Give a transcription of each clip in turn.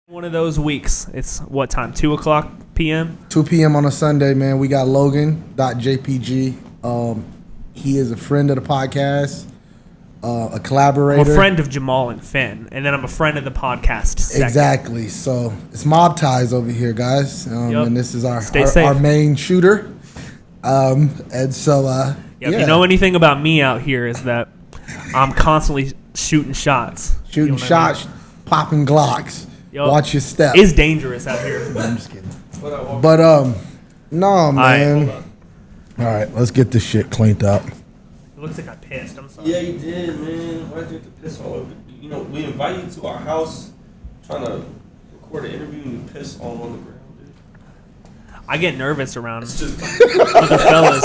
One of those weeks. It's what time? 2:00 p.m. 2 p.m. on a Sunday, man. We got Logan.Jpg. He is a friend of the podcast, a collaborator. I'm a friend of Jamal and Finn, and then I'm a friend of the podcast. Second. Exactly. So it's mob ties over here, guys. Yep. And this is our main shooter. And so, If you know anything about me out here is that I'm constantly shooting shots. Shooting shots, popping Glocks. Yep. Watch your step. It's dangerous out here. No, I'm just kidding. But no, man. All right, let's get this shit cleaned up. It looks like I pissed. I'm sorry. Yeah, you did, man. Why'd you have to piss all over? You know, we invite you to our house, trying to record an interview, and you piss all on the ground, dude. I get nervous around It's just other fellas.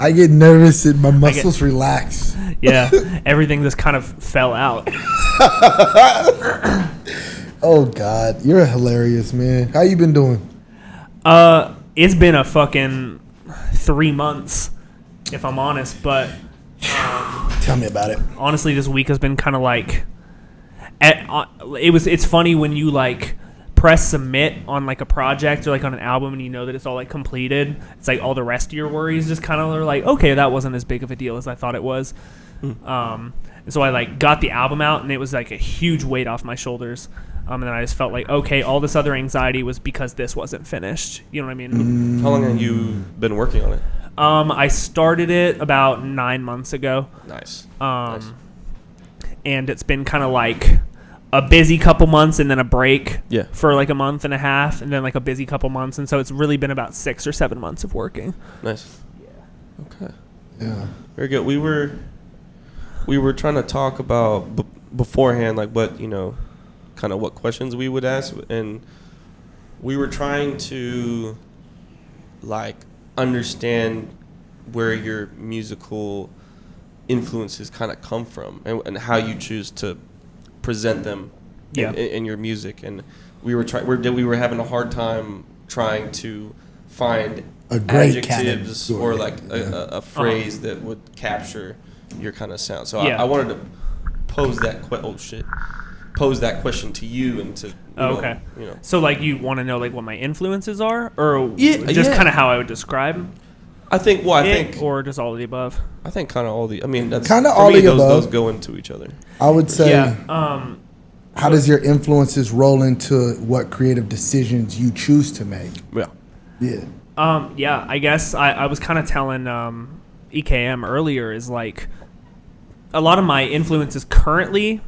I get nervous and my muscles relax. Yeah, everything just kind of fell out. Oh God, you're hilarious, man. How you been doing? It's been a fucking 3 months, if I'm honest. But tell me about it. Honestly, this week has been kind of like, it's funny when you like press submit on like a project or like on an album and you know that it's all like completed. It's like all the rest of your worries just kind of are like, okay, that wasn't as big of a deal as I thought it was. And so I like got the album out and it was like a huge weight off my shoulders. And then I just felt like, okay, all this other anxiety was because this wasn't finished. You know what I mean? How long have you been working on it? I started it about 9 months ago. Nice. And it's been kind of like a busy couple months and then a break for like a month and a half and then like a busy couple months. And so it's really been about 6 or 7 months of working. Nice. Yeah. Okay. Yeah. Very good. We were trying to talk about beforehand, like what, kind of what questions we would ask. And we were trying to like understand where your musical influences kind of come from and how you choose to present them in your music. And we were having a hard time trying to find a great adjectives or like a phrase that would capture your kind of sound. So I wanted to pose that question to you and to okay. So like you want to know like what my influences are or just kind of how I would describe them? I think or just all of the above. I think kind of all the. I mean, that's kind of all the above. Those go into each other. I would say. Yeah. How does your influences roll into what creative decisions you choose to make? Yeah. Yeah. Yeah. I guess I was kind of telling EKM earlier is like a lot of my influences currently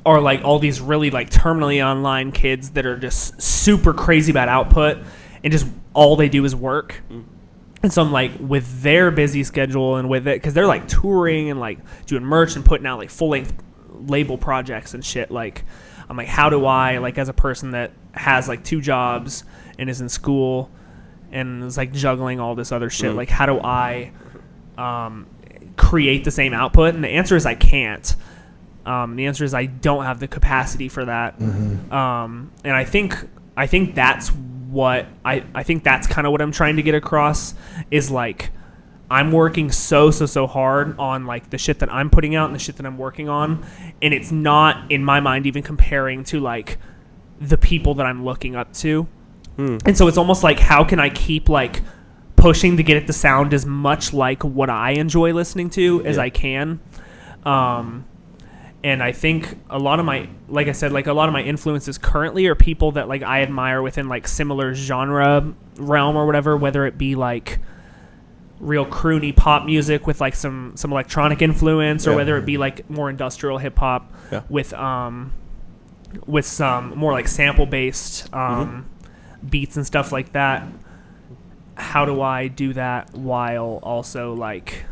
are like all these really like terminally online kids that are just super crazy about output and just all they do is work. And so I'm like, with their busy schedule and with it, because they're like touring and like doing merch and putting out like full length label projects and shit. Like, I'm like, how do I, like, as a person that has like 2 jobs and is in school and is like juggling all this other shit, like, how do I create the same output? And the answer is I can't. The answer is I don't have the capacity for that. And I think that's what I think that's kind of what I'm trying to get across is like I'm working so hard on like the shit that I'm putting out and the shit that I'm working on, and it's not in my mind even comparing to like the people that I'm looking up to. And so it's almost like how can I keep like pushing to get it to sound as much like what I enjoy listening to as I can. And I think a lot of my, like I said, like a lot of my influences currently are people that like I admire within like similar genre realm or whatever, whether it be like real croony pop music with like some electronic influence or whether it be like more industrial hip hop with some more like sample based beats and stuff like that. How do I do that while also like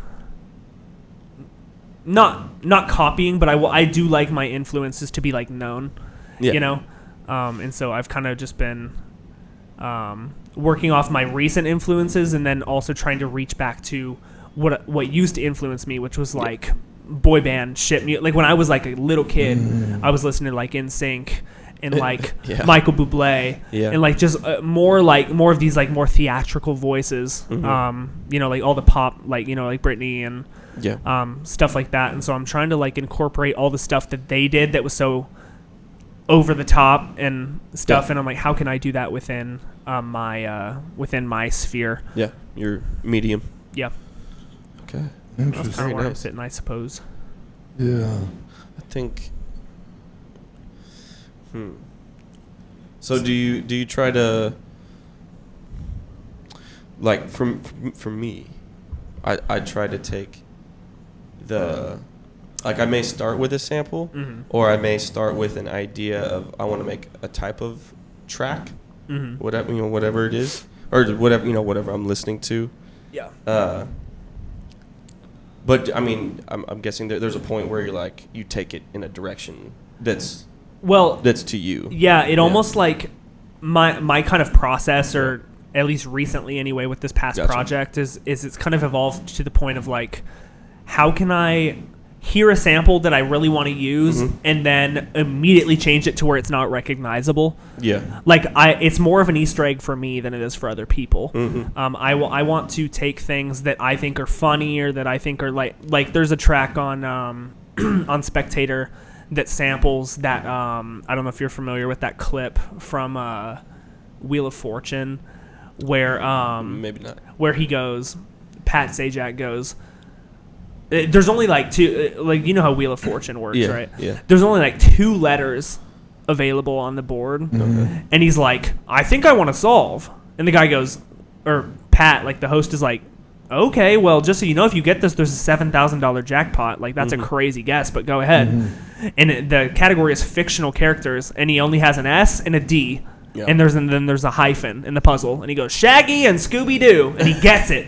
not copying, but I do like my influences to be like known, and so I've kind of just been working off my recent influences and then also trying to reach back to what used to influence me, which was like boy band shit. Like when I was like a little kid, I was listening to like NSYNC and like Michael Bublé and like just more of these like more theatrical voices, like all the pop, like like Britney and stuff like that. And so I'm trying to like incorporate all the stuff that they did that was so over the top and stuff. And I'm like, how can I do that within my sphere? Yeah, your medium. Yeah. Okay. That's Interesting. kind of where I'm nice. sitting, I suppose. Yeah. I think. So do you try to, like, for me, I try to take I may start with a sample, or I may start with an idea of I want to make a type of track, whatever it is, or whatever I'm listening to. Yeah. But I mean, I'm guessing there's a point where you take it in a direction that's to you. Yeah, it almost like my kind of process, or at least recently anyway, with this past project is it's kind of evolved to the point of like, how can I hear a sample that I really want to use and then immediately change it to where it's not recognizable. Yeah. Like it's more of an Easter egg for me than it is for other people. I want to take things that I think are funny or that I think are like there's a track on on Spectator that samples that I don't know if you're familiar with that clip from Wheel of Fortune where maybe not, where he goes, Pat Sajak goes, there's only like two, like, you know how Wheel of Fortune works, right? Yeah. There's only like 2 letters available on the board. And he's like, I think I want to solve. And the guy goes, or Pat, like the host is like, okay, well, just so you know, if you get this, there's a $7,000 jackpot. Like, that's a crazy guess, but go ahead. And the category is fictional characters, and he only has an S and a D. Yeah. And then there's a hyphen in the puzzle. And he goes, Shaggy and Scooby-Doo. And he gets it.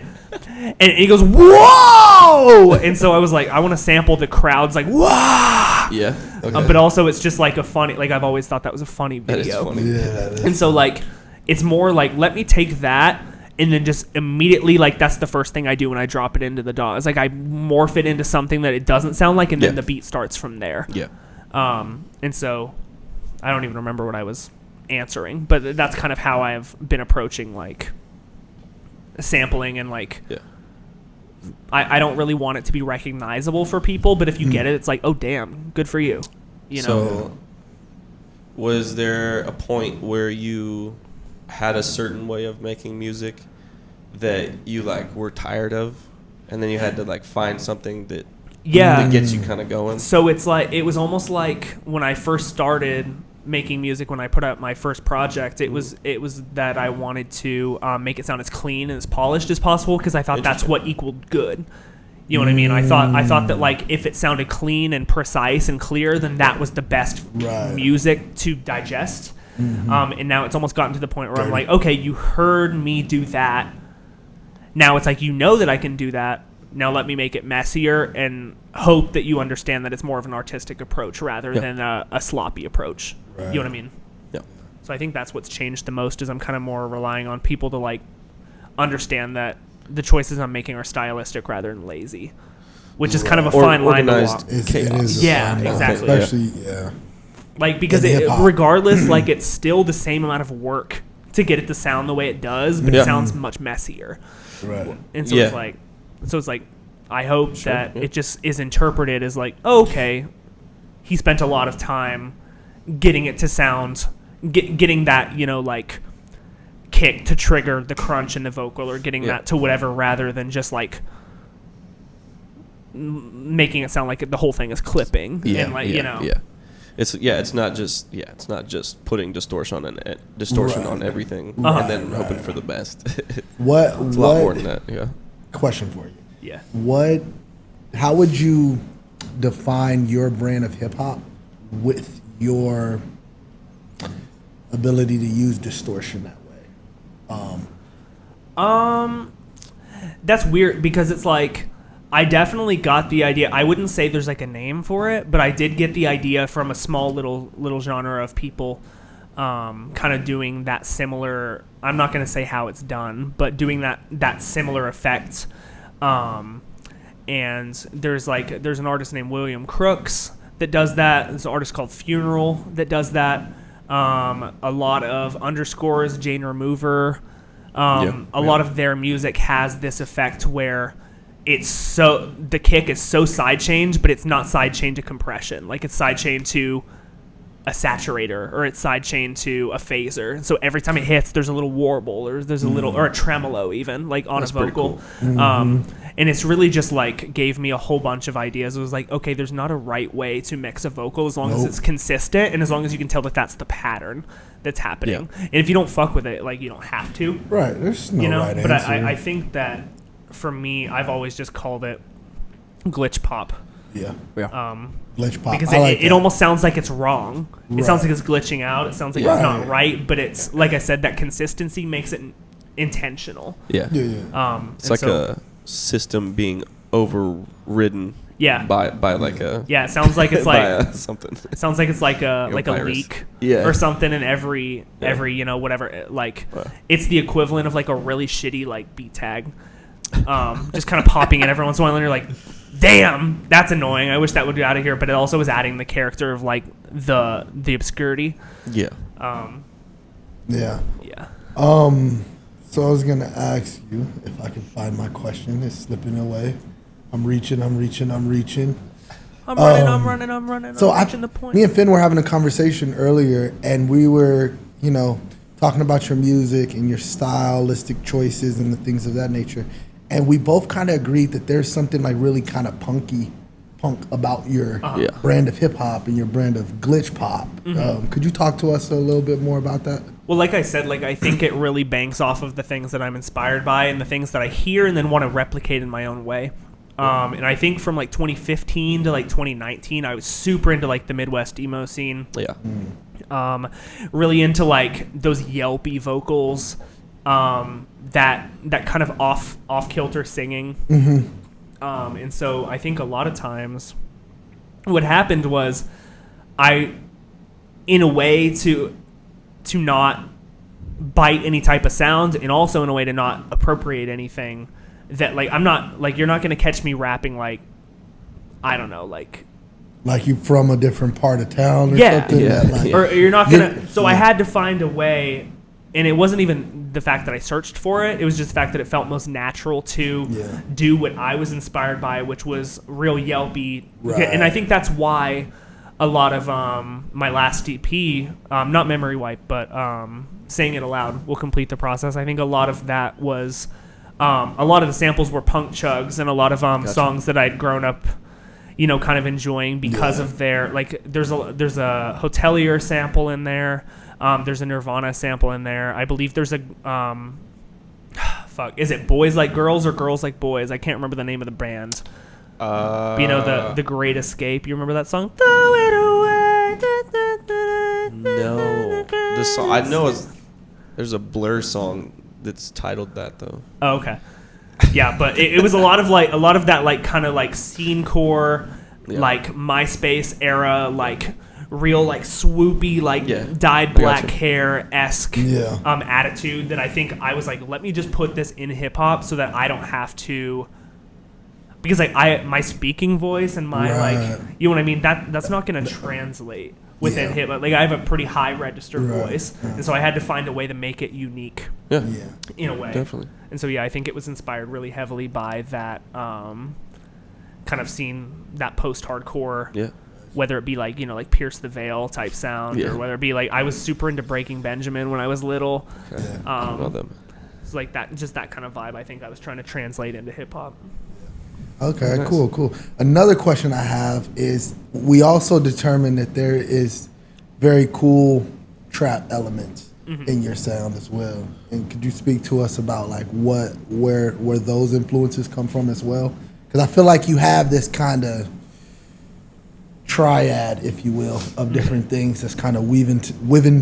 And he goes, whoa! And so I was like, I want to sample the crowd's like, whoa! Yeah. Okay. But also it's just like a funny, like I've always thought that was a funny That is video. funny. Yeah. And so like, it's more like, let me take that and then just immediately, like, that's the first thing I do when I drop it into the DAW. It's like I morph it into something that it doesn't sound like, and then the beat starts from there. Yeah. And so I don't even remember what I was answering, but that's kind of how I've been approaching like sampling and like I don't really want it to be recognizable for people, but if you get it, it's like, oh damn, good for you, you know. So was there a point where you had a certain way of making music that you like were tired of, and then you had to like find something that gets you kind of going? So it's like, it was almost like when I first started making music, when I put out my first project, it was that I wanted to make it sound as clean and as polished as possible, because I thought that's what equaled good. You know what I mean? I thought that like if it sounded clean and precise and clear, then that was the best music to digest. And now it's almost gotten to the point where I'm like, okay, you heard me do that. Now it's like, you know that I can do that. Now let me make it messier and hope that you understand that it's more of an artistic approach rather than a sloppy approach. Right. You know what I mean? Yeah. So I think that's what's changed the most, is I'm kind of more relying on people to like understand that the choices I'm making are stylistic rather than lazy, which is kind of a fine line to walk. It is a Yeah, fine line. exactly. Especially, Like, because regardless, like, it's still the same amount of work to get it to sound the way it does, but it sounds much messier. Right. And so it's like, I hope that it just is interpreted as like, oh, okay, he spent a lot of time getting it to sound, getting that, you know, like, kick to trigger the crunch in the vocal, or getting that to whatever, rather than just like making it sound like the whole thing is clipping. And like, you know. Yeah. It's not just putting distortion on everything and then hoping for the best. It's a lot more than that. Yeah. Question for you. Yeah. How would you define your brand of hip hop with your ability to use distortion that way? That's weird, because it's like, I definitely got the idea. I wouldn't say there's like a name for it, but I did get the idea from a small little genre of people kind of doing that similar, I'm not going to say how it's done, but doing that similar effect. And there's an artist named William Crooks that does that. There's an artist called Funeral that does that. A lot of Underscores, Jane Remover, a lot of their music has this effect where it's so the kick is so sidechained, but it's not sidechained to compression. Like it's sidechained to a saturator, or it's sidechained to a phaser. So every time it hits, there's a little warble, or there's a little, or a tremolo even, like on a vocal. Cool. And it's really just like gave me a whole bunch of ideas. It was like, okay, there's not a right way to mix a vocal as long as it's consistent, and as long as you can tell that that's the pattern that's happening. And if you don't fuck with it, like you don't have to. Right. There's no right but answer. I think that for me, I've always just called it glitch pop. Yeah. Glitch pop. Because like it almost sounds like it's wrong. It sounds like it's glitching out. It sounds like it's not right. But it's, like I said, that consistency makes it intentional. Yeah. It's like a system being overridden. Yeah. By like a. Yeah. It sounds like it's like something. It sounds like it's like a virus. leak. Yeah. Or something in every whatever. Like it's the equivalent of like a really shitty like beat tag. Just kind of popping in every once in a while, and you're like, damn, that's annoying. I wish that would be out of here. But it also was adding the character of like the obscurity. Yeah. Yeah. So I was gonna ask you if I can find my question. It's slipping away. I'm reaching. I'm running. So I'm reaching the point. Me and Finn were having a conversation earlier, and we were, talking about your music and your stylistic choices and the things of that nature. And we both kind of agreed that there's something like really kind of punk about your brand of hip hop and your brand of glitch pop. Could you talk to us a little bit more about that? Well, like I said, I think it really banks off of the things that I'm inspired by and the things that I hear and then want to replicate in my own way. And I think from 2015 to 2019, I was super into the Midwest emo scene. Yeah. Really into those yelpy vocals, that kind of off kilter singing. And so I think a lot of times what happened was in a way to not bite any type of sound, and also in a way to not appropriate anything that I'm not you're not going to catch me rapping I don't know, like you from a different part of town or something. Or you're not gonna. So I had to find a way, and it wasn't even the fact that I searched for it. It was just the fact that it felt most natural to do what I was inspired by, which was real yelpy. And I think that's why a lot of my last EP, not Memory Wipe, but Saying It Aloud will complete the process. I think a lot of that was a lot of the samples were punk chugs, and a lot of songs that I'd grown up kind of enjoying because of their there's a Hotelier sample in there, there's a Nirvana sample in there. I believe there's a is it Boys Like Girls or Girls Like Boys? I can't remember the name of the band. The Great Escape. You remember that song? Throw it away. No, the song I know is there's a Blur song that's titled that though. Oh, okay. Yeah, but it was a lot of that kind of scene core, MySpace era, real swoopy dyed black hair esque attitude that I think I was let me just put this in hip hop so that I don't have to, because my speaking voice and my you know what I mean, that's not gonna translate within hip hop. I have a pretty high register voice, and so I had to find a way to make it unique. In a way, definitely. And so I think it was inspired really heavily by that kind of scene, that post-hardcore, whether it be Pierce the Veil type sound, or whether it be I was super into Breaking Benjamin when I was little. It's that, just that kind of vibe. I think I was trying to translate into hip hop. Okay, nice. Cool. Another question I have is, we also determined that there is very cool trap elements in your sound as well. And could you speak to us about where those influences come from as well? Because I feel like you have this kind of triad, if you will, of different things that's kind of weaving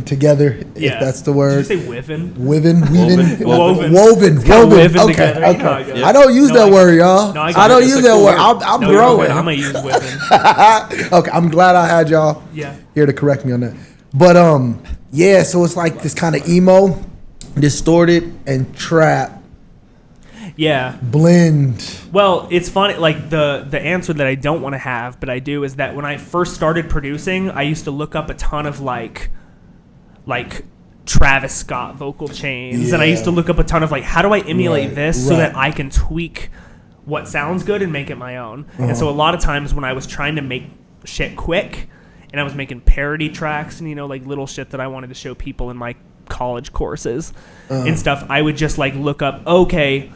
together, if that's the word. Did you say weaving? Woven. Woven Okay. together. Okay. Yeah. I don't use that word, y'all. I don't use that word. I'm growing. I'm gonna use woven. Okay, I'm glad I had y'all here to correct me on that. But so it's this kind of emo, distorted, and trap. Blend. Well, it's funny. The answer that I don't want to have, but I do, is that when I first started producing, I used to look up a ton of Travis Scott vocal chains, and I used to look up a ton of how do I emulate this so that I can tweak what sounds good and make it my own. And so a lot of times when I was trying to make shit quick and I was making parody tracks and, like little shit that I wanted to show people in my college courses and stuff, I would just like look up, okay,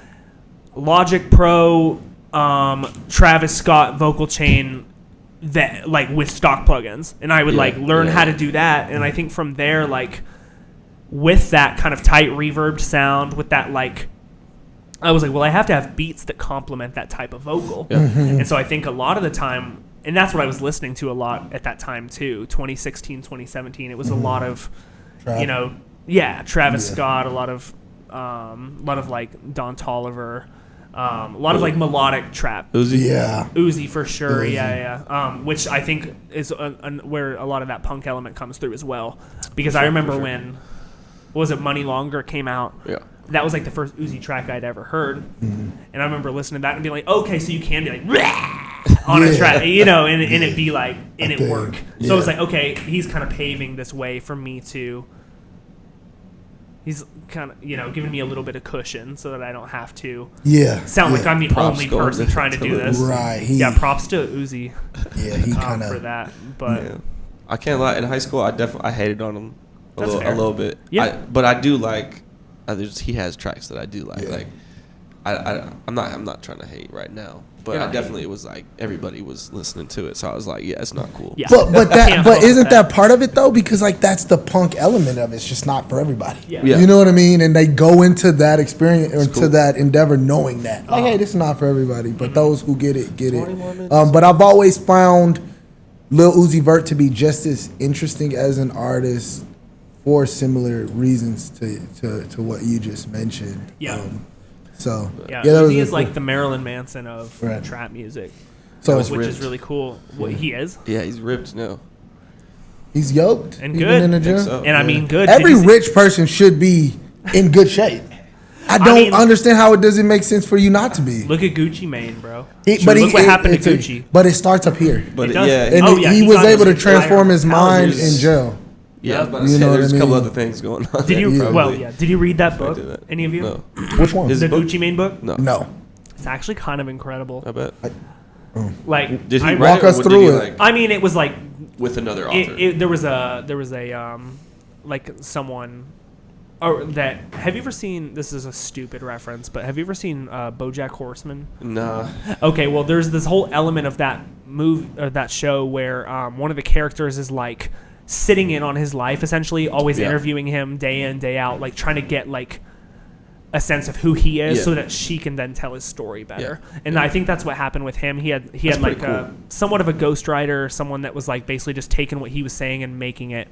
Logic Pro, Travis Scott vocal chain that like with stock plugins, and I would like learn how to do that. And I think from there, like with that kind of tight reverbed sound, with that like, I was like, well, I have to have beats that complement that type of vocal. And so I think a lot of the time, and that's what I was listening to a lot at that time too, 2016, 2017, it was a lot of Travis Scott, a lot of like Don Toliver, a lot of like melodic trap. Uzi for sure. Uzi. Which I think is where a lot of that punk element comes through as well. Because I remember when, what was it, Money Longer came out. Yeah. That was like the first Uzi track I'd ever heard. And I remember listening to that and being like, okay, so you can be like on a track, and it be like, and it work. So it was like, okay, he's kind of paving this way for me to. He's kind of, giving me a little bit of cushion so that I don't have to sound like I'm the only person trying to do this. Right. Props to Uzi. Yeah, he kind of for that. But I can't lie. In high school, I hated on him a little bit. Yeah. But I do like. He has tracks that I do like. Like, I'm not trying to hate right now. But I definitely was like, everybody was listening to it, so I was like, yeah, it's not cool. Yeah. But isn't that part of it though? Because like that's the punk element of it. It's just not for everybody. Yeah. You know what I mean? And they go into that experience or to that endeavor knowing that, like, hey, this is not for everybody. But those who get it, get it. But I've always found Lil Uzi Vert to be just as interesting as an artist for similar reasons to what you just mentioned. Yeah. Uzi is like the Marilyn Manson of trap music, which is really cool. What he is? Yeah, he's ripped now. He's yoked and good in the gym. So. And I mean, good. Every rich person should be in good shape. I don't understand how it doesn't make sense for you not to be. Look at Gucci Mane, bro. Look what happened to Gucci. But it starts up here. But he was able to transform his mind in jail. Yeah, but there's a couple other things going on. Did you? Did you read that book? Any of you? No. Which one? The Gucci Mane book? No. It's actually kind of incredible. I bet. Like, did he walk us through it? I mean, it was like with another author. There was a like someone. Or that, have you ever seen, this is a stupid reference, but have you ever seen BoJack Horseman? Nah. Okay, well, there's this whole element of that that show where one of the characters is like sitting in on his life, essentially, always interviewing him day in, day out, like trying to get like a sense of who he is so that she can then tell his story better. And I think that's what happened with him. He had like cool. Somewhat of a ghostwriter, someone that was like basically just taking what he was saying and making it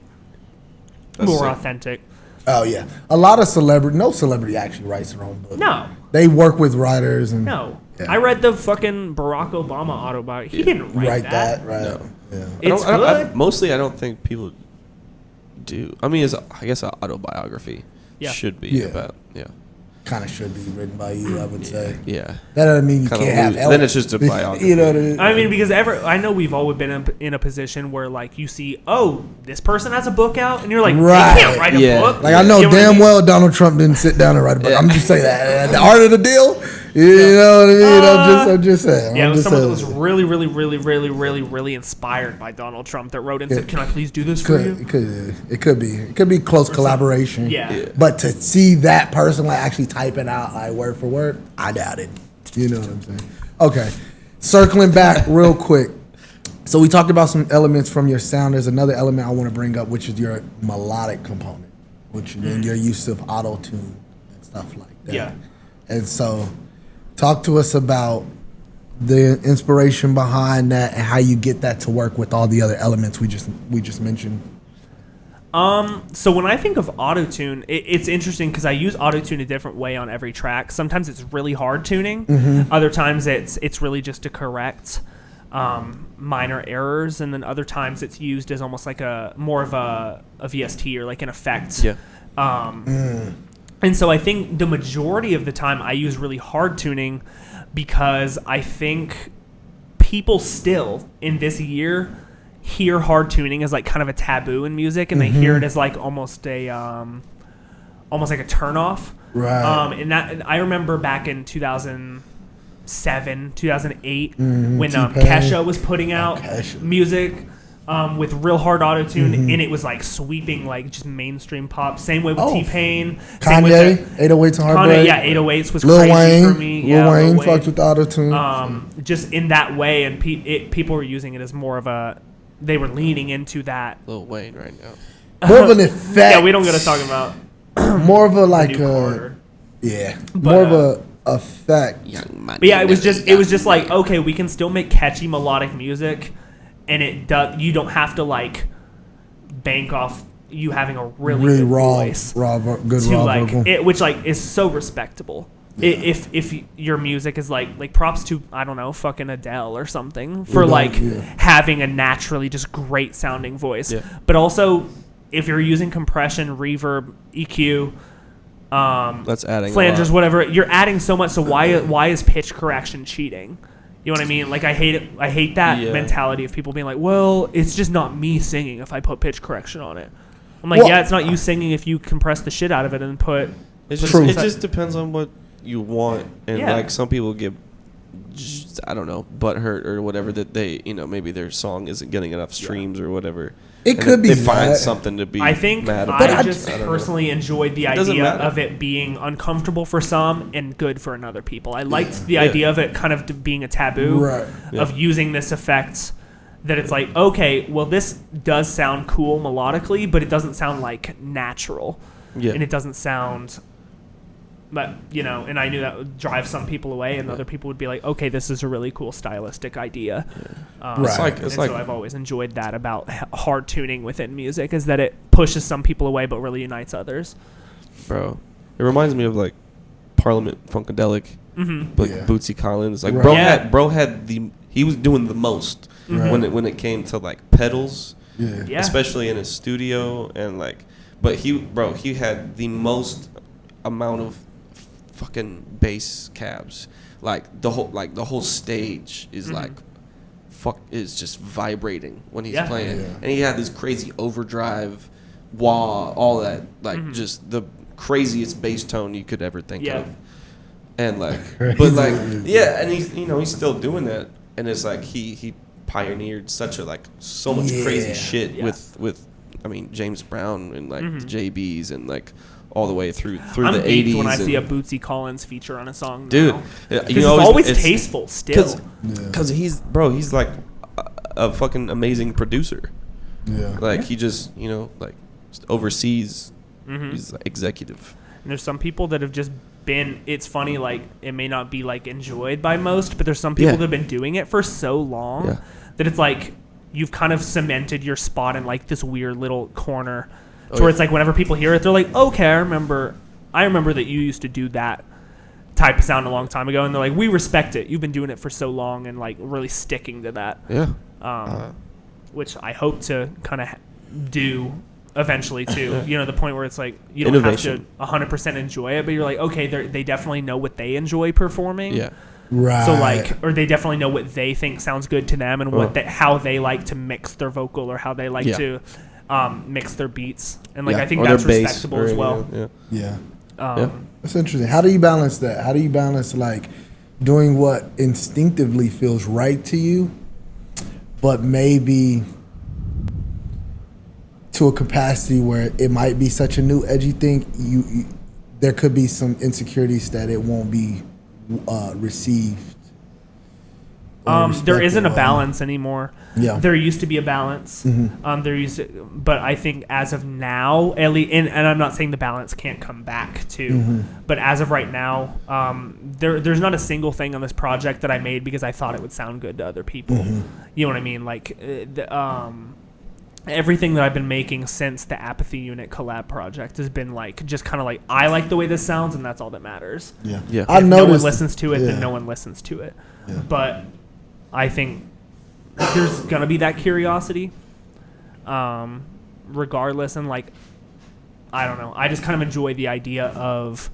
more authentic. Oh yeah, a lot of no celebrity actually writes their own book. No, they work with writers and I read the fucking Barack Obama autobiography. He didn't write that. Right? No. Yeah. It's good. Mostly, I don't think people do. I mean, I guess an autobiography should be about Kind of should be written by you, I would say. Yeah. That doesn't mean you can't have elements. Then it's just a biography. You know what I mean? I mean, because I know we've all been in a position where, like, you see, this person has a book out, and you're like, they can't write a book. Like, I know damn well Donald Trump didn't sit down and write a book. I'm just saying that. The art of the deal, you know what I mean? I'm just saying. Yeah, it was someone that was really, really, really, really, really, really inspired by Donald Trump that wrote and said, can I please do this for you? It could be close collaboration. Yeah. But to see that person, like, actually type it out, like, word for word, I doubt it. You know what I'm saying? Okay. Circling back real quick. So we talked about some elements from your sound. There's another element I want to bring up, which is your melodic component, which and your use of auto-tune and stuff like that. Yeah. And so talk to us about the inspiration behind that and how you get that to work with all the other elements we just mentioned. So when I think of auto-tune, it's interesting because I use auto-tune a different way on every track. Sometimes it's really hard tuning. Mm-hmm. Other times it's really just to correct minor errors, and then other times it's used as almost like more of a VST or like an effect. Yeah. And so I think the majority of the time I use really hard tuning because I think people still in this year hear hard tuning as like kind of a taboo in music, and they hear it as like almost like a turnoff. Right. And I remember back in 2000, 2007, 2008, Mhm, when T-Pain. Kesha was putting out Kesha. music with real hard auto-tune, and it was like sweeping like just mainstream pop. Same way with Oh. T-Pain. Kanye, 808s and Heartbreak. Kanye, yeah, 808s was Lil crazy Wayne, for me. Lil Yeah, Wayne fucked with auto-tune. just in that way, and people were using it as more of a. They were leaning into that. Lil Wayne right now. More of an effect. Yeah, we don't gotta talk about more of a like new Carter. yeah, But, more of a effect. But yeah, it was just like, okay, we can still make catchy melodic music, and you don't have to like bank off you having a really good voice good raw like vocal. which like is so respectable. Yeah. If your music is like props to, I don't know, fucking Adele or something for Yeah, like yeah. having a naturally just great sounding voice. Yeah. But also if you're using compression, reverb, EQ, That's adding flangers, a lot. whatever, you're adding so much. So why is pitch correction cheating? You know what I mean? Like I hate it. I hate that mentality of people being like, well, it's just not me singing if I put pitch correction on it. I'm like, Well, yeah, it's not you singing if you compress the shit out of it and put. It's just, True. it just depends on what you want, and Yeah. like some people get, I don't know, butthurt or whatever that they, maybe their song isn't getting enough streams or whatever. It And could be they find that. something to be. I think mad I about. just don't know. personally enjoyed the doesn't idea matter. of it being uncomfortable for some and good for another people. I liked the idea of it kind of being a taboo Right. of using this effect. That it's like, okay, well, this does sound cool melodically, but it doesn't sound like natural, Yeah. and it doesn't sound. But and I knew that would drive some people away, and other people would be like, okay, this is a really cool stylistic idea. Right. It's like So I've always enjoyed that about hard tuning within music, is that it pushes some people away but really unites others. bro. It reminds me of like Parliament Funkadelic, but Yeah. Bootsy Collins. Like Right. bro had he was doing the most Right. when it came to like pedals, Yeah. especially in his studio, and like, but he had the most amount of fucking bass cabs. Like the whole stage is like is just vibrating when he's playing, Yeah. and he had this crazy overdrive, wah, all that, like just the craziest bass tone you could ever think Yeah. of, and like, Crazy. but like, yeah, and he's still doing that, and it's like he pioneered such a like so much crazy Yeah. shit Yeah. with I mean James Brown and like the JBs and like all the way through I'm the geeked 80s when I and, see a Bootsy Collins feature on a song. dude, now. you 'Cause know, it's always tasteful still. because he's like a fucking amazing producer. Yeah. Like he just like just oversees. Mm-hmm. He's like executive. And there's some people that have just been. It's funny, like it may not be like enjoyed by most, but there's some people Yeah. that have been doing it for so long Yeah. that it's like you've kind of cemented your spot in like this weird little corner, Oh, where yeah. it's like whenever people hear it, they're like, okay, I remember that you used to do that type of sound a long time ago, and they're like, we respect it. You've been doing it for so long, and like really sticking to that. Yeah. Which I hope to kind of do eventually too. The point where it's like you don't Innovation. have to 100% enjoy it, but you're like, okay, they definitely know what they enjoy performing. Yeah. Right. So like, or they definitely know what they think sounds good to them, and how they like to mix their vocal, or how they like to mix their beats, and like I think Or that's their bass, respectable or, as well. Yeah. Yeah. That's interesting. How do you balance that? How do you balance like doing what instinctively feels right to you, but maybe to a capacity where it might be such a new edgy thing, you there could be some insecurities that it won't be received. There isn't a balance anymore. Yeah. There used to be a balance. But I think as of now, at least, and I'm not saying the balance can't come back too, but as of right now, there's not a single thing on this project that I made because I thought it would sound good to other people. You know what I mean? Like, everything that I've been making since the Apathy Unit collab project has been like just kind of like, I like the way this sounds, and that's all that matters. Yeah. Yeah. I've If no one noticed. listens to it, yeah. then no one listens to it. Yeah. But I think there's gonna be that curiosity, regardless. And like, I don't know. I just kind of enjoy the idea of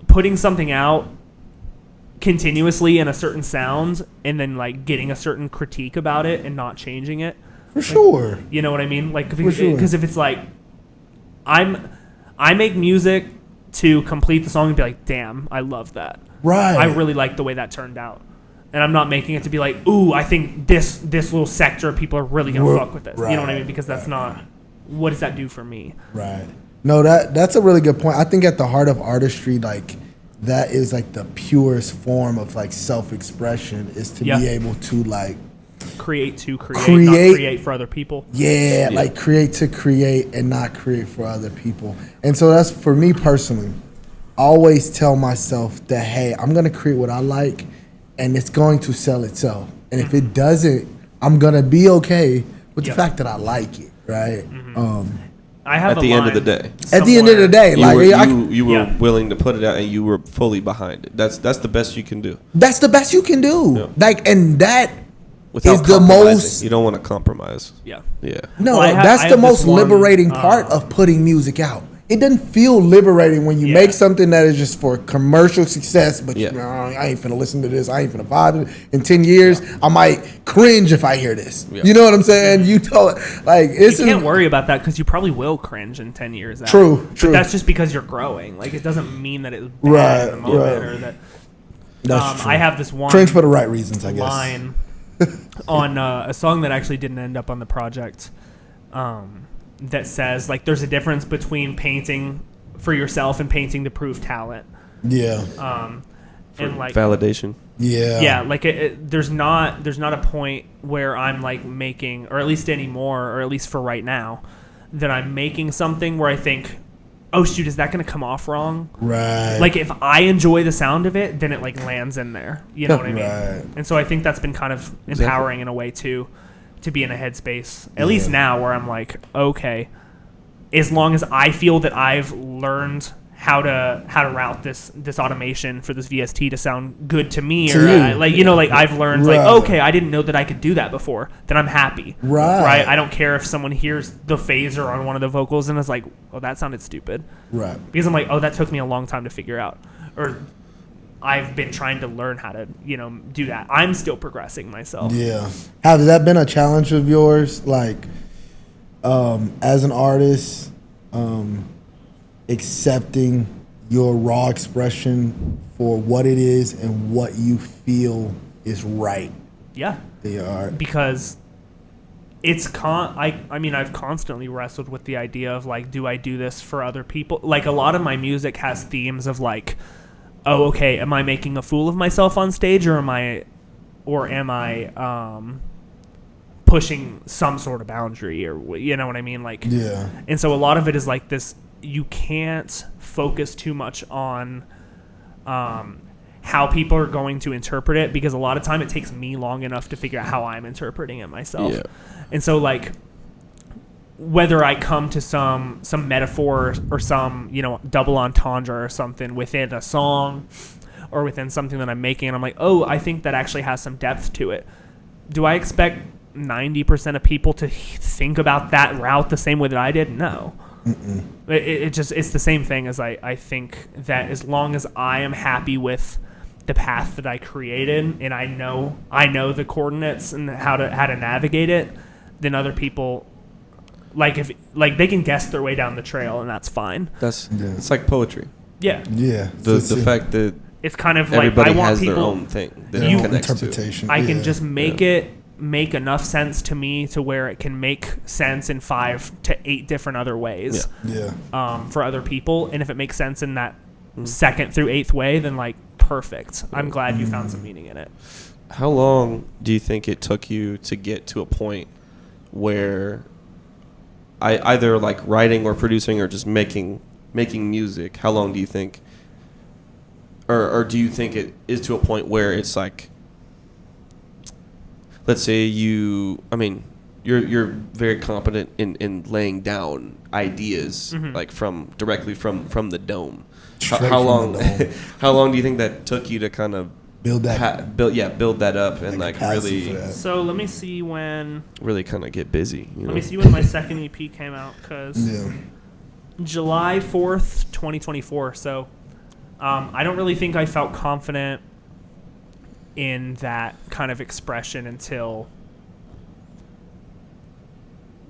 putting something out continuously in a certain sound, and then like getting a certain critique about it and not changing it. For sure. You know what I mean? Like, For sure. because if it's like, I make music to complete the song and be like, damn, I love that. Right. I really like the way that turned out. And I'm not making it to be like, ooh, I think this little sector of people are really going to fuck with this. Right, you know what I mean? Because that's not, what does that do for me? Right. No, that's a really good point. I think at the heart of artistry, like, that is like the purest form of like self-expression is to be able to like create, not create for other people. Yeah, like create to create and not create for other people. And so that's for me personally. I always tell myself that, hey, I'm going to create what I like and it's going to sell itself. And if it doesn't, I'm going to be okay with the fact that I like it, right? I have at the end of the day. At the end of the day, you were willing to put it out and you were fully behind it. That's the best you can do. That's the best you can do. Yeah. Like, and that without is the most. You don't want to compromise. Yeah. Yeah. No, Well, that's the most liberating part of putting music out. It doesn't feel liberating when you make something that is just for commercial success, but you know, I ain't finna listen to this. I ain't finna vibe it. In 10 years, I might cringe if I hear this. Yeah. You know what I'm saying? You can't worry about that because you probably will cringe in 10 years. True. But that's just because you're growing. Like, it doesn't mean that it's bad in the moment or that. That's true. I have this one cringe for the right reasons, I guess. Line on a song that actually didn't end up on the project. That says, like, there's a difference between painting for yourself and painting to prove talent. Yeah. And like validation. Yeah. Yeah, like there's not a point where I'm like making, or at least anymore, or at least for right now, that I'm making something where I think, oh shoot, is that going to come off wrong? Right. Like if I enjoy the sound of it, then it like lands in there. You know what I mean? Right. And so I think that's been kind of empowering in a way too. To be in a headspace, at least now, where I'm like, okay, as long as I feel that I've learned how to route this automation for this VST to sound good to me, or I've learned like, okay, I didn't know that I could do that before. Then I'm happy, right? I don't care if someone hears the phaser on one of the vocals and is like, oh, that sounded stupid, right? Because I'm like, oh, that took me a long time to figure out, or I've been trying to learn how to, do that. I'm still progressing myself. Yeah. Has that been a challenge of yours? Like, as an artist, accepting your raw expression for what it is and what you feel is right. Yeah. They are. Because it's I've constantly wrestled with the idea of like, do I do this for other people? Like a lot of my music has themes of like, oh, okay, am I making a fool of myself on stage, or am I pushing some sort of boundary, or you know what I mean? Like, yeah. And so a lot of it is like this: you can't focus too much on how people are going to interpret it, because a lot of time it takes me long enough to figure out how I'm interpreting it myself. Yeah. And so like, whether I come to some metaphor or some, double entendre or something within a song or within something that I'm making, and I'm like, oh, I think that actually has some depth to it. Do I expect 90% of people to think about that route the same way that I did? No. It's the same thing as I think that as long as I am happy with the path that I created and I know the coordinates and how to navigate it, then other people, if they can guess their way down the trail, and that's fine. It's like poetry. Yeah. Yeah. The fact that it's kind of everybody like I want has people, their own thing that it connects interpretation. To. I can just make enough sense to me to where it can make sense in 5 to 8 different other ways. Yeah. For other people, and if it makes sense in that 2nd through 8th way, then like perfect. I'm glad you found some meaning in it. How long do you think it took you to get to a point where either like writing or producing or just making music, how long do you think, or do you think it is to a point where it's like, let's say you're very competent in laying down ideas like directly from the dome. How long do you think that took you to kind of build that up and like really? So let me see when. Really kind of get busy. Let me see when my second EP came out, because July 4th, 2024. So I don't really think I felt confident in that kind of expression until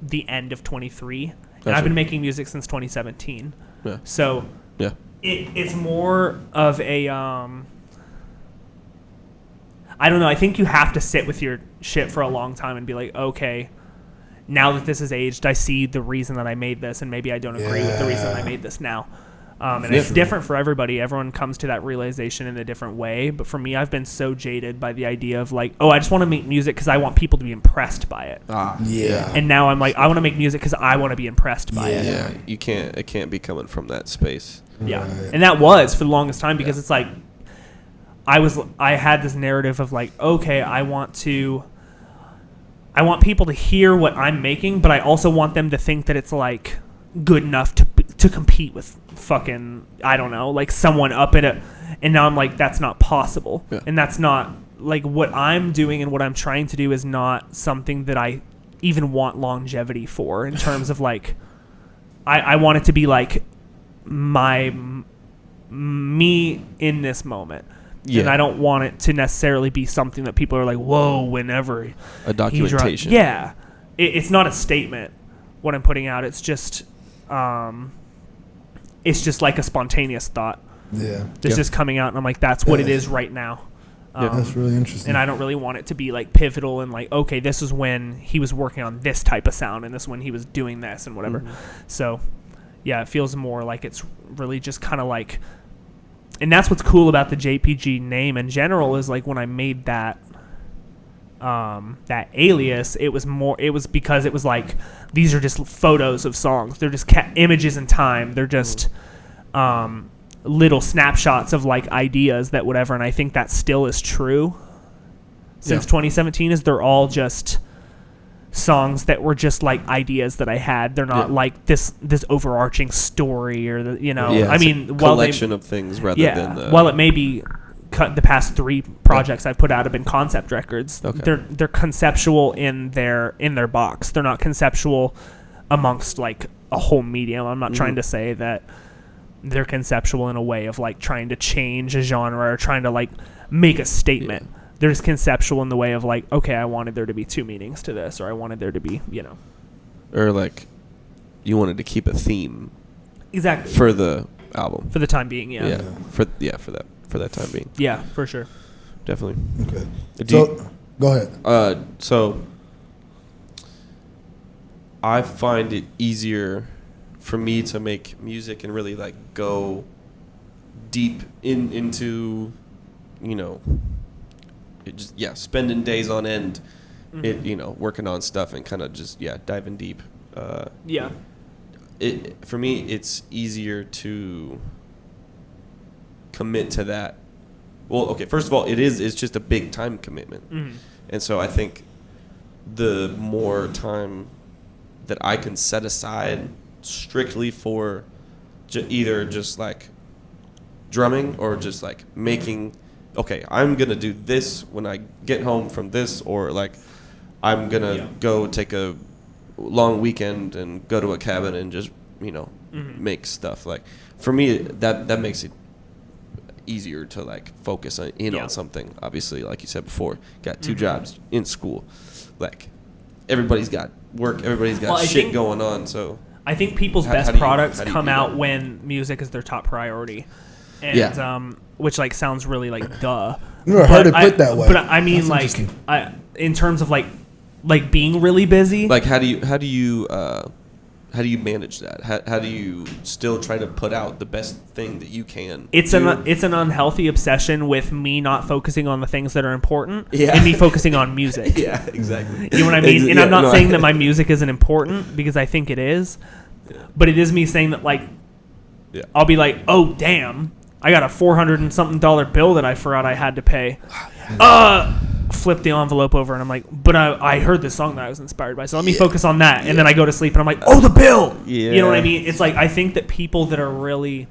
the end of 23. And I've been making music since 2017. Yeah. So It's more of a I don't know. I think you have to sit with your shit for a long time and be like, okay, now that this is aged, I see the reason that I made this, and maybe I don't agree with the reason I made this now. And it's different for everybody. Everyone comes to that realization in a different way. But for me, I've been so jaded by the idea of like, oh, I just want to make music because I want people to be impressed by it. And now I'm like, I want to make music because I want to be impressed by it. Yeah, it can't be coming from that space. Yeah, and that was for the longest time because it's like, I had this narrative of like, okay, I want people to hear what I'm making, but I also want them to think that it's like good enough to compete with fucking, I don't know, like someone up in it. And now I'm like, that's not possible. Yeah. And that's not like what I'm doing, and what I'm trying to do is not something that I even want longevity for in terms of like, I want it to be like me in this moment. Yeah. And I don't want it to necessarily be something that people are like, whoa, whenever a documentation. It's not a statement what I'm putting out. It's just like a spontaneous thought. Yeah. It's just coming out, and I'm like, that's what it is right now. That's really interesting. And I don't really want it to be like pivotal and like, okay, this is when he was working on this type of sound, and this is when he was doing this and whatever. So yeah, it feels more like it's really just kind of like, and that's what's cool about the JPG name in general is like when I made that alias, it was because it was like, these are just photos of songs. They're just images in time. They're just little snapshots of like ideas that whatever. And I think that still is true since 2017 is they're all just songs that were just like ideas that I had. They're not like this overarching story or I mean, collection of things rather than while it may be the past 3 projects I've put out have been concept records. They're conceptual in their box. They're not conceptual amongst like a whole medium. I'm not trying to say that they're conceptual in a way of like trying to change a genre or trying to like make a statement. They're just conceptual in the way of like, okay, I wanted there to be 2 meanings to this, or I wanted there to be, or like you wanted to keep a theme exactly for the album for the time being. For that time being. Yeah, for sure. Definitely. Okay. So go ahead. So I find it easier for me to make music and really like go deep into, it just spending days on end, working on stuff and kind of just diving deep. It for me it's easier to commit to that. Well, okay, first of all, it's just a big time commitment. And so I think the more time that I can set aside strictly for either just like drumming or just like making, okay, I'm going to do this when I get home from this, or like I'm going to go take a long weekend and go to a cabin and just, make stuff. Like for me, that makes it easier to like focus on something. Obviously, like you said before, got 2 jobs in school. Like everybody's got work, everybody's got going on. So I think people's best products come out when music is their top priority. And which like sounds really like duh. Never heard it put that way. But I mean, like, in terms of like being really busy. Like, how do you manage that? How do you still try to put out the best thing that you can? It's an unhealthy obsession with me not focusing on the things that are important and me focusing on music. Yeah, exactly. You know what I mean? And I'm not saying that my music isn't important, because I think it is. But it is me saying that like I'll be like, oh damn, I got a $400 and something bill that I forgot I had to pay. Flip the envelope over and I'm like, but I heard this song that I was inspired by, so let me focus on that. And then I go to sleep and I'm like, oh, the bill. You know what I mean? It's like, I think that people that are really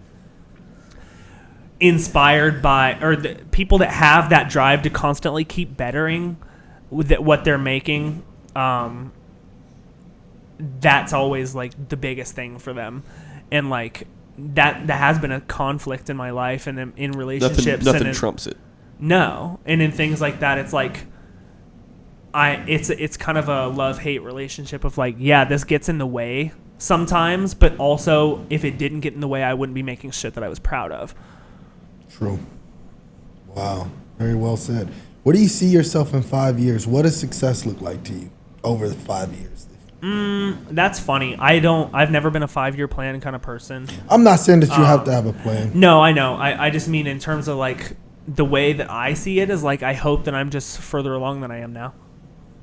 inspired by, or the people that have that drive to constantly keep bettering with what they're making, that's always like the biggest thing for them. And like that has been a conflict in my life and in relationships. Nothing trumps it. No, and in things like that, it's like it's kind of a love-hate relationship of like, this gets in the way sometimes, but also if it didn't get in the way, I wouldn't be making shit that I was proud of. True. Wow. Very well said. Where do you see yourself in 5 years? What does success look like to you over the 5 years? That's funny. I've never been a 5-year plan kind of person. I'm not saying that you have to have a plan. No, I know. I just mean in terms of like the way that I see it is like I hope that I'm just further along than I am now.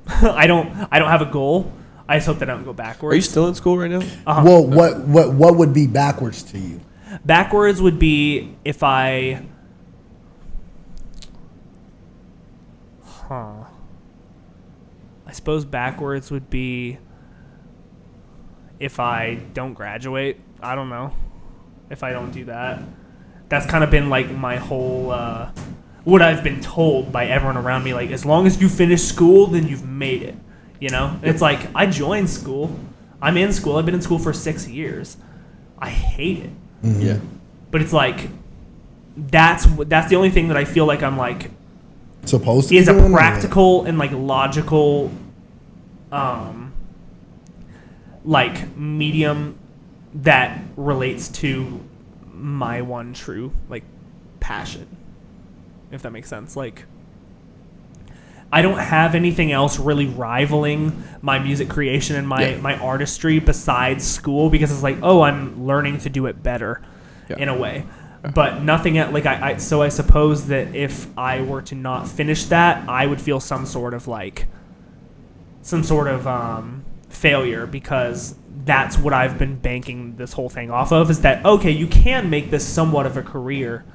I don't have a goal. I just hope that I don't go backwards. Are you still in school right now? Well, what would be backwards to you? Backwards would be if I suppose backwards would be if I don't graduate. I don't know. If I don't do that. That's kind of been like my whole what I've been told by everyone around me, like as long as you finish school, then you've made it. You know? It's like I joined school. I'm in school. I've been in school for 6 years. I hate it. Mm-hmm. Yeah. But it's like that's the only thing that I feel like I'm like supposed to is be a doing practical and like logical like medium that relates to my one true like passion, if that makes sense. Like I don't have anything else really rivaling my music creation and my artistry besides school, because it's like, oh, I'm learning to do it better in a way. But nothing like I suppose that if I were to not finish that, I would feel some sort of failure, because that's what I've been banking this whole thing off of, is that okay, you can make this somewhat of a career,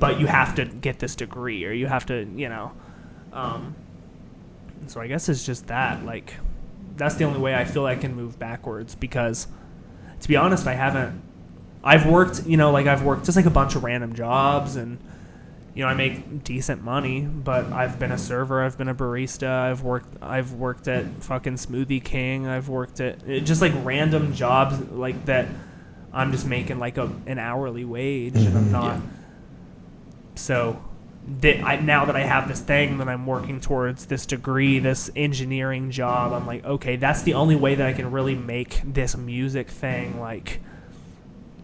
but you have to get this degree, or you have to, so I guess it's just that, like, that's the only way I feel I can move backwards, because to be honest, I've worked just like a bunch of random jobs, and I make decent money, but I've been a server, I've been a barista, I've worked at fucking Smoothie King, I've worked at just like random jobs like that. I'm just making like an hourly wage, and I'm not. Yeah. So now that I have this thing that I'm working towards, this degree, this engineering job, I'm like, okay, that's the only way that I can really make this music thing like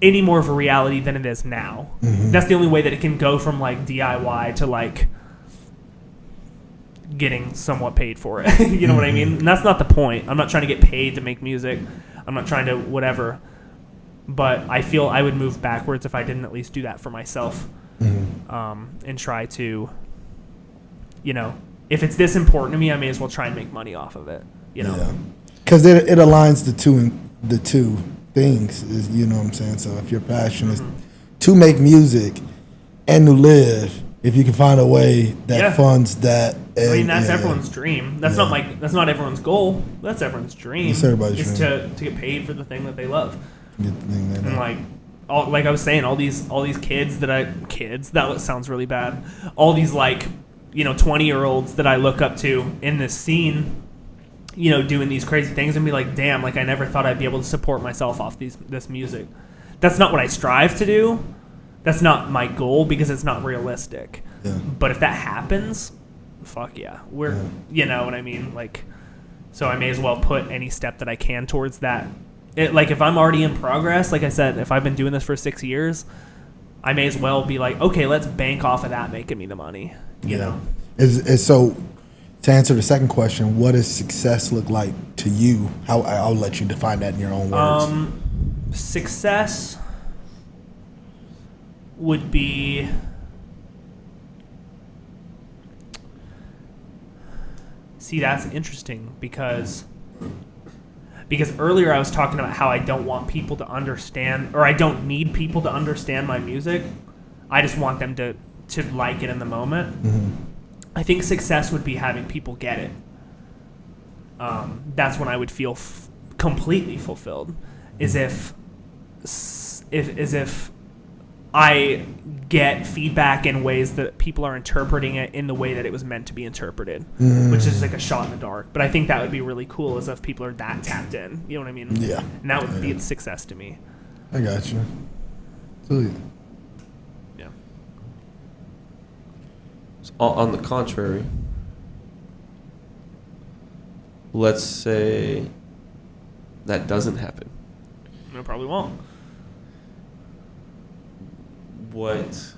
any more of a reality than it is now. Mm-hmm. That's the only way that it can go from like DIY to like getting somewhat paid for it. You know what I mean? And that's not the point. I'm not trying to get paid to make music. I'm not trying to whatever. But I feel I would move backwards if I didn't at least do that for myself. And try to, if it's this important to me, I may as well try and make money off of it. Because it aligns the two things, is, you know what I'm saying? So if your passion is to make music and to live, if you can find a way that funds that. And, I mean, that's everyone's dream. That's not everyone's goal. That's everyone's dream. It's everybody's dream. To get paid for the thing that they love. And like I was saying, all these kids that sounds really bad. All these 20-year-olds that I look up to in this scene, doing these crazy things, and be like, damn, like I never thought I'd be able to support myself off this music. That's not what I strive to do. That's not my goal, because it's not realistic. Yeah. But if that happens, fuck yeah. You know what I mean? Like, so I may as well put any step that I can towards that. Like if I'm already in progress, like I said, if I've been doing this for 6 years, I may as well be like, okay, let's bank off of that making me the money. You know? So to answer the second question, what does success look like to you? I'll let you define that in your own words. Success would be that's interesting, because earlier I was talking about how I don't want people to understand, or I don't need people to understand my music. I just want them to like it in the moment. Mm-hmm. I think success would be having people get it. That's when I would feel completely fulfilled. Is if I get feedback in ways that people are interpreting it in the way that it was meant to be interpreted, which is like a shot in the dark. But I think that would be really cool, as if people are that tapped in. You know what I mean? Yeah. And that would be a success to me. I got you. So, yeah. So on the contrary, let's say that doesn't happen? It probably won't. What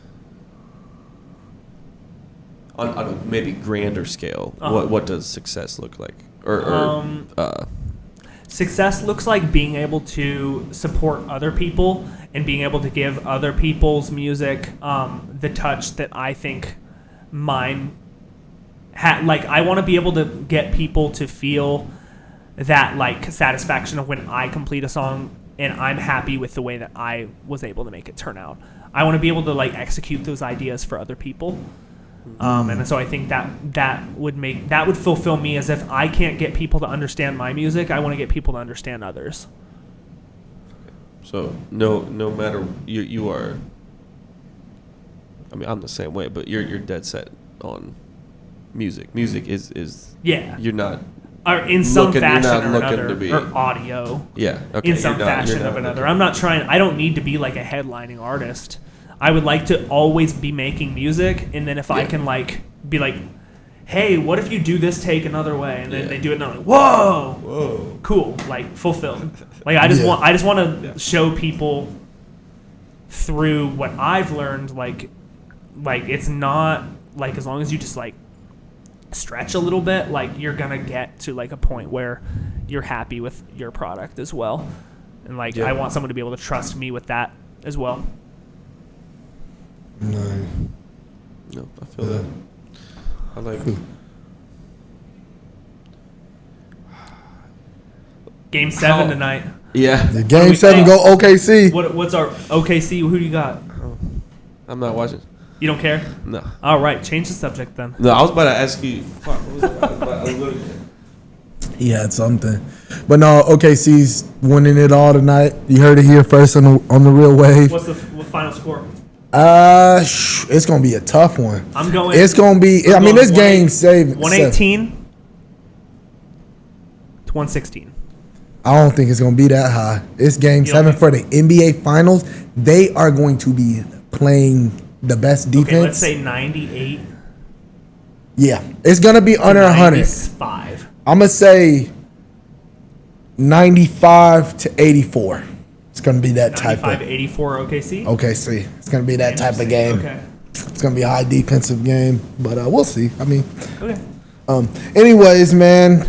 on a maybe grander scale? Uh-huh. What does success look like? Success looks like being able to support other people and being able to give other people's music the touch that I think mine had. Like, I want to be able to get people to feel that, like, satisfaction of when I complete a song and I'm happy with the way that I was able to make it turn out. I want to be able to, like, execute those ideas for other people. And so I think that would fulfill me, as if I can't get people to understand my music, I want to get people to understand others. So no matter you are. I mean, I'm the same way, but you're dead set on music. Music is Yeah. You're not. Or in some You're fashion not or looking another, to be. or audio. Yeah. Okay. In some fashion you're of not another. looking- I'm not trying. I don't need to be like a headlining artist. I would like to always be making music, and then if I can like be like, hey, what if you do this take another way, and then they do it, and I'm like, whoa, cool, like fulfilled. Like I just want to show people through what I've learned, like it's not like, as long as you just like stretch a little bit, like you're gonna get to like a point where you're happy with your product as well, and like I want someone to be able to trust me with that as well. No. No, I feel that. I like. Game 7 tonight. Yeah. The game 7 go OKC. What's our OKC? Who do you got? I'm not watching. You don't care? No. All right, change the subject then. No, I was about to ask you. Fuck, what was it? I was literally- He had something, but no, OKC's winning it all tonight. You heard it here first on the Reelwav. What's the final score? It's gonna be a tough one. I'm going. It's gonna be. I mean, this game saved 118 to 116. I don't think it's gonna be that high. It's game You don't 7 think- for the NBA Finals. They are going to be playing the best defense. Okay, let's say 98. Yeah, it's gonna be under 100. 95. I'm gonna say 95 to 84. It's gonna be that type 95, of 84 OKC. OKC. It's gonna be that type of game. Okay. It's gonna be a high defensive game, but we'll see. I mean, Okay. anyways, man,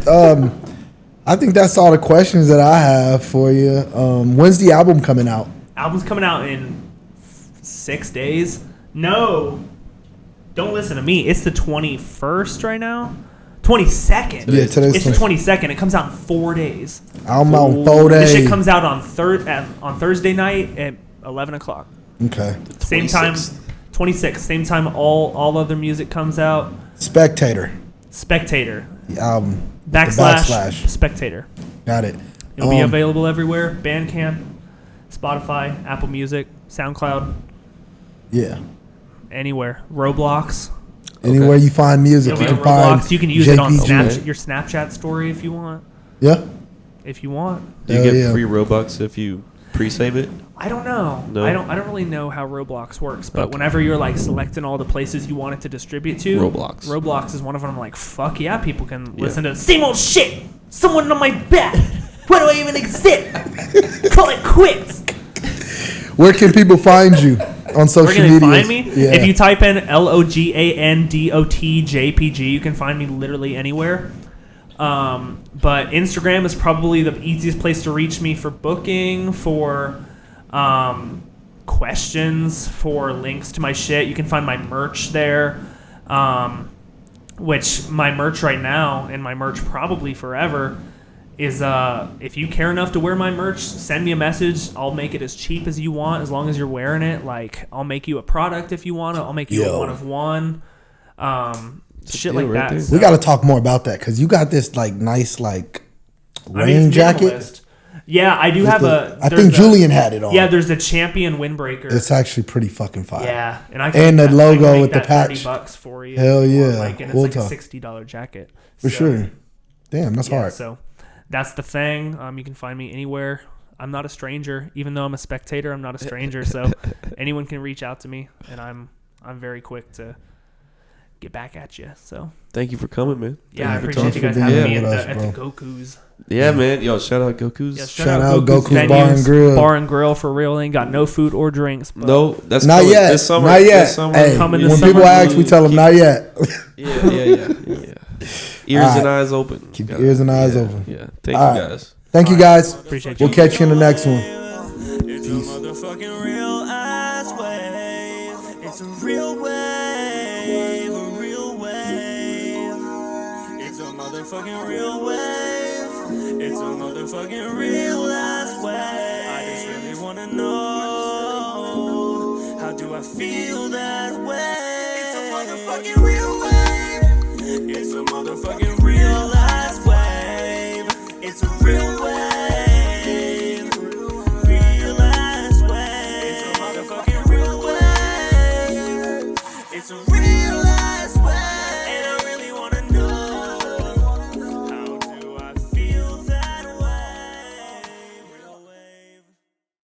I think that's all the questions that I have for you. When's the album coming out? Album's coming out in 6 days. No. Don't listen to me. It's the 21st right now. 22nd. Yeah, today's It's the 22nd. It comes out in 4 days. Album out in 4 This days. shit comes out on Thursday night at 11 o'clock. Okay. Same time, 26th. Same time all other music comes out. Spectator. Spectator. The album. Backslash. Spectator. Got it. It'll be available everywhere. Bandcamp, Spotify, Apple Music, SoundCloud, Yeah. anywhere. Roblox. Anywhere you find music, It'll you be can on find. Roblox. You can use it on JPG. your Snapchat story if you want. Yeah. If you want. Do you Hell get yeah. free Robux if you pre-save it? I don't know. No? I don't really know how Roblox works, but Okay. whenever you're like selecting all the places you want it to distribute to, Roblox is one of them. I'm like, fuck yeah, people can listen to the same old shit. Someone on my back. Why do I even exist? Call it quits. Where can people find you on social Where can they media? find me? Yeah. If you type in LOGANDOTJPG, you can find me literally anywhere. But Instagram is probably the easiest place to reach me for booking, for questions, for links to my shit. You can find my merch there, which my merch right now and my merch probably forever is if you care enough to wear my merch, send me a message. I'll make it as cheap as you want, as long as you're wearing it. Like, I'll make you a product if you want it. I'll make you a one of one. Shit like right that. there. So, We got to talk more about that because you got this like nice like rain it's jacket. minimalist. Yeah, I do have a. I there's think a- Julian had it on. Yeah, there's a champion windbreaker. It's actually pretty fucking fire. Yeah, and I And the make logo I can make with the that patch. $30 for you. Hell yeah. Like, and it's We'll like talk. a $60 jacket. For So, sure. Damn, that's yeah, hard. So that's the thing. You can find me anywhere. I'm not a stranger, even though I'm a spectator. I'm not a stranger, so anyone can reach out to me, and I'm very quick to get back at you. So Thank you for coming, man. yeah, I Thank you appreciate you for guys being having here me with at us, the bro. Goku's. Yeah, man. Yo, shout out Goku's. Yeah, Shout out Goku's Bar and Grill. Bar and Grill for real. Ain't got no food or drinks. But No, that's Not coming yet. This summer. Not yet. This summer, Hey, Coming when this people summer. ask, we tell them not yet. Yeah. Ears and eyes open. Keep your ears and eyes open. Yeah. Thank All you right. guys. Thank you guys. Appreciate you. We'll catch you in the next one. It's a motherfucking real ass wave. It's a real wave, a real wave. It's a motherfucking real wave. It's a motherfucking real ass wave. I just really wanna know, how do I feel that way? It's a motherfucking real wave. It's a motherfucking real